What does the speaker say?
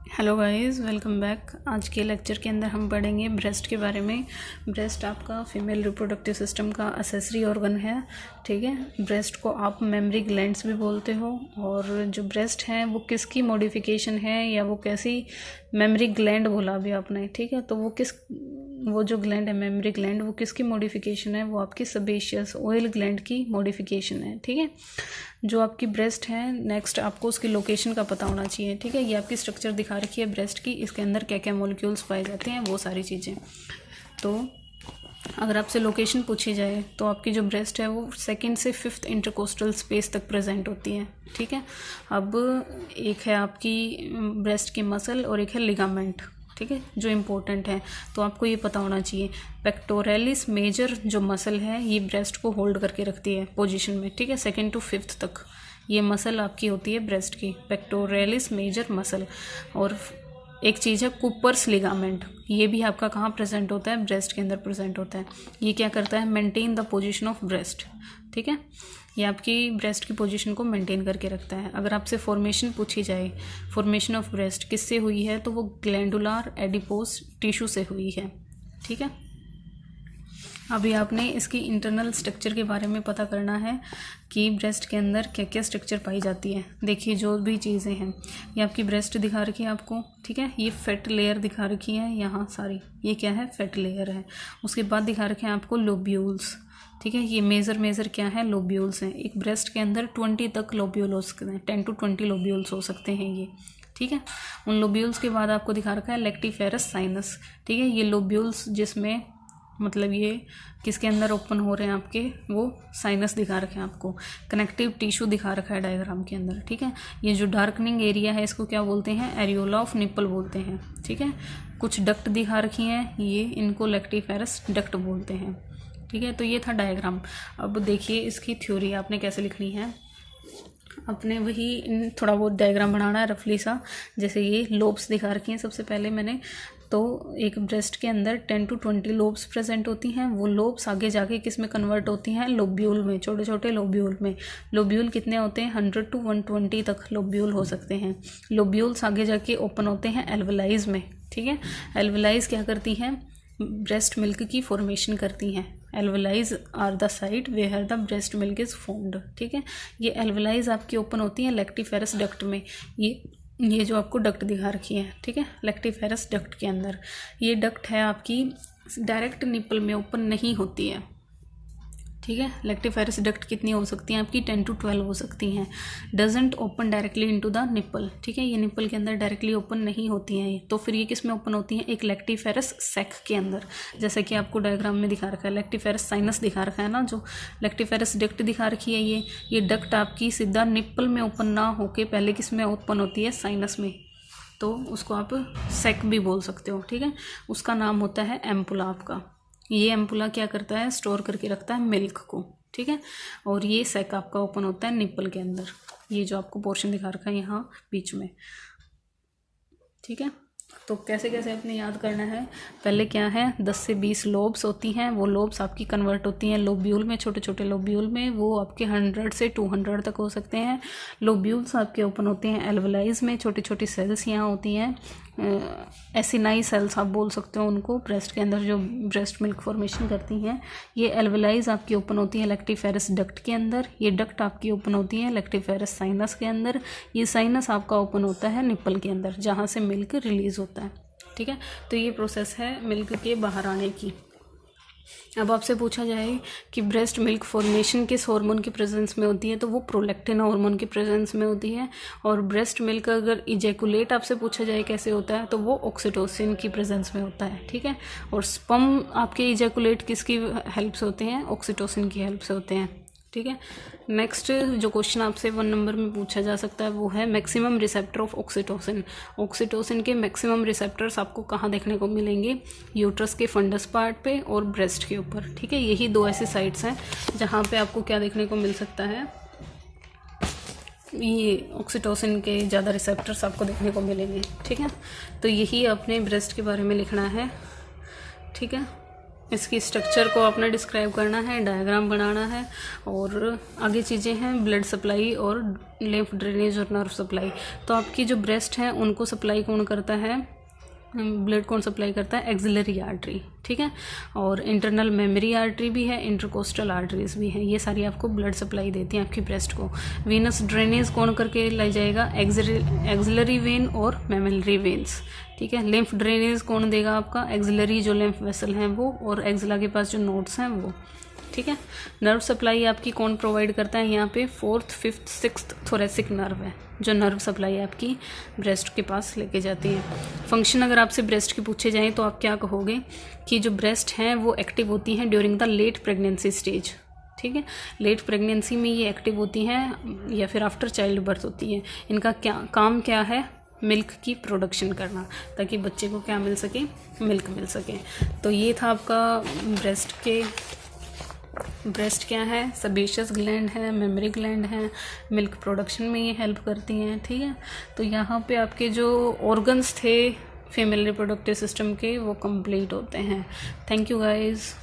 Hello guys, welcome back. आज के lecture के अंदर हम पढ़ेंगे ब्रेस्ट के बारे में। ब्रेस्ट आपका फीमेल रिप्रोडक्टिव सिस्टम का असेसरी ऑर्गन है। ठीक है, ब्रेस्ट को आप मेमरी ग्लैंड्स भी बोलते हो। और जो ब्रेस्ट है वो किसकी मॉडिफिकेशन है या वो कैसी मेमरी ग्लैंड बोला अभी आपने, ठीक है, तो वो जो ग्लैंड है मेमरी ग्लैंड वो किसकी मॉडिफिकेशन है? वो आपकी सेबेशियस ऑयल ग्लैंड की मॉडिफिकेशन है। ठीक है, जो आपकी ब्रेस्ट है, नेक्स्ट आपको उसकी लोकेशन का पता होना चाहिए। ठीक है, ये आपकी स्ट्रक्चर दिखा रखी है ब्रेस्ट की, इसके अंदर क्या क्या मॉलिक्यूल्स पाए जाते हैं वो सारी चीज़ें। तो अगर आपसे लोकेशन पूछी जाए तो आपकी जो ब्रेस्ट है वो 2nd से 5th इंटरकोस्टल स्पेस तक प्रेजेंट होती है। ठीक है, अब एक है आपकी ब्रेस्ट की मसल और एक है लिगामेंट, ठीक है, जो इम्पोर्टेंट है, तो आपको ये पता होना चाहिए। पेक्टोरेलिस मेजर जो मसल है ये ब्रेस्ट को होल्ड करके रखती है पोजीशन में। ठीक है, 2nd to 5th तक ये मसल आपकी होती है ब्रेस्ट की, पेक्टोरेलिस मेजर मसल। और एक चीज़ है कूपर्स लिगामेंट, ये भी आपका कहाँ प्रेजेंट होता है? ब्रेस्ट के अंदर प्रेजेंट होता है। ये क्या करता है? Maintain the position of breast. ठीक है, ये आपकी ब्रेस्ट की पोजीशन को मेंटेन करके रखता है। अगर आपसे फॉर्मेशन पूछी जाए, फॉर्मेशन ऑफ ब्रेस्ट किससे हुई है, तो वो ग्लैंडुलर एडिपोज टिश्यू से हुई है। ठीक है, अभी आपने इसकी इंटरनल स्ट्रक्चर के बारे में पता करना है कि ब्रेस्ट के अंदर क्या क्या स्ट्रक्चर पाई जाती है। देखिए, जो भी चीज़ें हैं, ये आपकी ब्रेस्ट दिखा रखी है आपको। ठीक है, ये फैट लेयर दिखा रखी है यहाँ सारी, ये क्या है? फैट लेयर है। उसके बाद दिखा रखे हैं आपको लोब्यूल्स। ठीक है, ये मेजर क्या है? लोब्यूल्स हैं। एक ब्रेस्ट के अंदर 20 तक लोब्यूल हो सकते हैं, 10 to 20 लोब्यूल्स हो सकते हैं ये। ठीक है, उन लोब्यूल्स के बाद आपको दिखा रखा है लेक्टिफेरस साइनस। ठीक है, ये लोब्यूल्स जिसमें मतलब ये किसके अंदर ओपन हो रहे हैं आपके, वो साइनस दिखा रखे हैं आपको। कनेक्टिव टिश्यू दिखा रखा है डायग्राम के अंदर। ठीक है, ये जो डार्कनिंग एरिया है इसको क्या बोलते हैं? एरियोला ऑफ निप्पल बोलते हैं। ठीक है, कुछ डक्ट दिखा रखी हैं, ये इनको लेक्टिफेरस डक्ट बोलते हैं। ठीक है, तो ये था डायग्राम। अब देखिए इसकी थ्योरी आपने कैसे लिखनी है। अपने वही थोड़ा बहुत डायग्राम बनाना है रफली सा। जैसे ये लोब्स दिखा रखी हैं सबसे पहले मैंने, तो एक ब्रेस्ट के अंदर 10 to 20 लोब्स प्रेजेंट होती हैं। वो लोब्स आगे जाके किस में कन्वर्ट होती हैं? लोब्यूल में, छोटे छोटे लोब्यूल में। लोब्यूल कितने होते हैं? 100 to 120 तक लोब्यूल हो सकते हैं। लोब्यूल्स आगे जाके ओपन होते हैं एल्वेलाइज में। ठीक है, एल्वेलाइज क्या करती हैं? ब्रेस्ट मिल्क की फॉर्मेशन करती हैं। Alveoli are the site where the breast milk is formed. ठीक है, ये एल्वेलाइज आपकी ओपन होती है लेक्टिफेरस डक्ट में। ये जो आपको डक्ट दिखा रखी है, ठीक है, लेक्टिफेरस डक्ट के अंदर। ये डक्ट है आपकी डायरेक्ट निप्पल में ओपन नहीं होती है। ठीक है, लेक्टिफेरस डक्ट कितनी हो सकती हैं आपकी? 10 to 12 हो सकती हैं। Doesn't open directly into the nipple. ठीक है, ये निप्पल के अंदर डायरेक्टली ओपन नहीं होती हैं। तो फिर ये किस में ओपन होती हैं? एक लेक्टिफेरस सैक के अंदर, जैसे कि आपको डायग्राम में दिखा रखा है। लेक्टिफेरस साइनस दिखा रखा है ना, जो लेक्टिफेरस डक्ट दिखा रखी है ये डक्ट आपकी सीधा निप्पल में ओपन ना होके पहले किस में ओपन होती है? साइनस में। तो उसको आप सैक भी बोल सकते हो। ठीक है, उसका नाम होता है एम्पुला आपका। ये एम्पुला क्या करता है? स्टोर करके रखता है मिल्क को। ठीक है, और ये सैक आपका ओपन होता है निप्पल के अंदर। ये जो आपको पोर्शन दिखा रखा है यहाँ बीच में। ठीक है, तो कैसे कैसे अपने याद करना है। पहले क्या है? 10 से 20 लोब्स होती हैं। वो लोब्स आपकी कन्वर्ट होती हैं लोब्यूल में, छोटे छोटे लोब्यूल में। वो आपके 100 से 200 तक हो सकते हैं। लोब्यूल्स आपके ओपन होते हैं एल्वेलाइज में। छोटी छोटी सेल्स यहाँ होती हैं, एसिनाई सेल्स आप बोल सकते हो उनको, ब्रेस्ट के अंदर जो ब्रेस्ट मिल्क फॉर्मेशन करती हैं। ये एल्वेलाइज आपकी ओपन होती है लेक्टिफेरस डक्ट के अंदर। ये डक्ट आपकी ओपन होती है लेक्टिफेरस साइनस के अंदर। ये साइनस आपका ओपन होता है निप्पल के अंदर, जहाँ से मिल्क रिलीज होता है। ठीक है, तो ये प्रोसेस है मिल्क के बाहर आने की। अब आपसे पूछा जाए कि ब्रेस्ट मिल्क फॉर्मेशन किस हार्मोन की प्रेजेंस में होती है, तो वो प्रोलैक्टिन हार्मोन की प्रेजेंस में होती है। और ब्रेस्ट मिल्क अगर इजैकुलेट आपसे पूछा जाए कैसे होता है, तो वो ऑक्सीटोसिन की प्रेजेंस में होता है। ठीक है, और स्पर्म आपके इजैकुलेट किसकी हेल्प से होते हैं? ऑक्सीटोसिन की हेल्प से होते हैं। ठीक है, नेक्स्ट जो क्वेश्चन आपसे 1 नंबर में पूछा जा सकता है वो है maximum receptor of oxytocin. Oxytocin के मैक्सिमम रिसेप्टर्स आपको कहाँ देखने को मिलेंगे? यूट्रस के फंडस पार्ट पे और ब्रेस्ट के ऊपर। ठीक है, यही 2 ऐसे साइट्स हैं जहाँ पे आपको क्या देखने को मिल सकता है? ये ऑक्सीटोसिन के ज़्यादा रिसेप्टर्स आपको देखने को मिलेंगे। ठीक है, तो यही अपने ब्रेस्ट के बारे में लिखना है। ठीक है, इसकी स्ट्रक्चर को आपने डिस्क्राइब करना है, डायग्राम बनाना है, और आगे चीज़ें हैं ब्लड सप्लाई और लिम्फ ड्रेनेज और नर्व सप्लाई। तो आपकी जो ब्रेस्ट है उनको सप्लाई कौन करता है, ब्लड कौन सप्लाई करता है, एक्सिलरी आर्टरी, ठीक है। और इंटरनल मेमोरी आर्टरी भी है, इंटरकोस्टल आर्टरीज भी हैं, ये सारी आपको ब्लड सप्लाई देती हैं आपकी ब्रेस्ट को। वीनस ड्रेनेज कौन करके लाई जाएगा, एक्सिलरी वेन और मेमोरी वेन्स, ठीक है। लिम्फ ड्रेनेज कौन देगा आपका, एक्सिलरी जो लिम्फ वेसल हैं वो, और एक्सिला के पास जो नोड्स हैं वो, ठीक है। नर्व सप्लाई आपकी कौन प्रोवाइड करता है, यहाँ पे 4th 5th 6th thoracic nerve है जो नर्व सप्लाई आपकी ब्रेस्ट के पास लेके जाती है। फंक्शन अगर आपसे ब्रेस्ट के पूछे जाएं तो आप क्या कहोगे कि जो ब्रेस्ट हैं वो एक्टिव होती हैं during the late pregnancy stage, ठीक है। लेट प्रेगनेंसी में ये एक्टिव होती हैं या फिर आफ्टर चाइल्ड बर्थ होती है। इनका काम क्या है, मिल्क की प्रोडक्शन करना, ताकि बच्चे को क्या मिल सके, मिल्क मिल सके। तो ये था आपका ब्रेस्ट क्या है, सेबेशियस ग्लैंड है, मेमोरी ग्लैंड है, मिल्क प्रोडक्शन में ये हेल्प करती हैं, ठीक है। तो यहाँ पे आपके जो ऑर्गन्स थे फीमेल रिप्रोडक्टिव सिस्टम के वो कंप्लीट होते हैं। Thank you guys.